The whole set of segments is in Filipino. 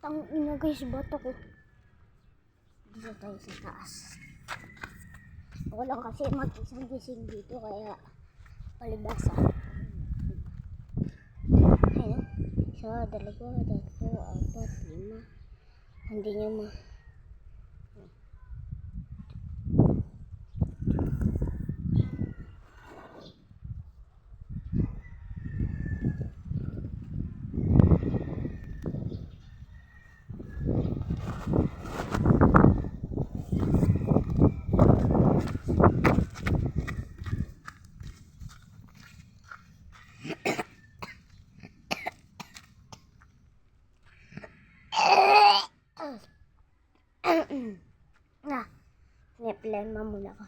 Tang ina guys, bato ko. Dito tayo sa taas. Ako lang kasi mag-isang gising dito kaya palibasa. Ayun. Isa, dalawa, tatlo, apat, lima. Hindi niya na, neplema muna ka.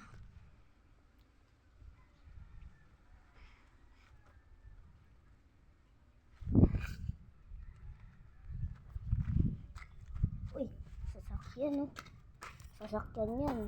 Uy, sasakyan oh. Sasakyan yan.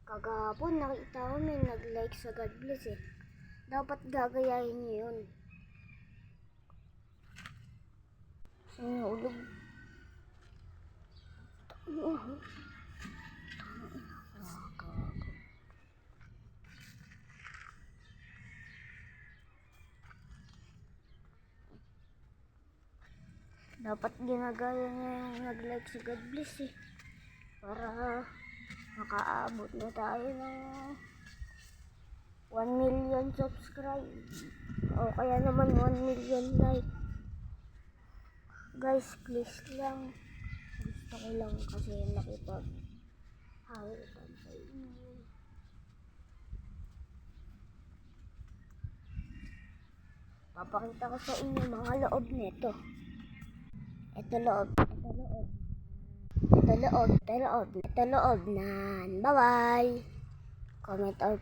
Kagahapon nakita ko may nag-like sa God Bless eh. Dapat gagayahin niyo yun. Sinulog. Dapat ginagaya niya yung nag-like sa God Bless eh. Para makaabot na tayo ng 1 million subscribe. O kaya naman 1 million like. Guys, please lang. Gusto ko lang kasi makipag-hawitan sa inyo. Papakita ko sa inyo mga loob nito. Ito loob. Ito loob. Ito loob. Ito loob. Ito loob nan. Bye-bye. Comment or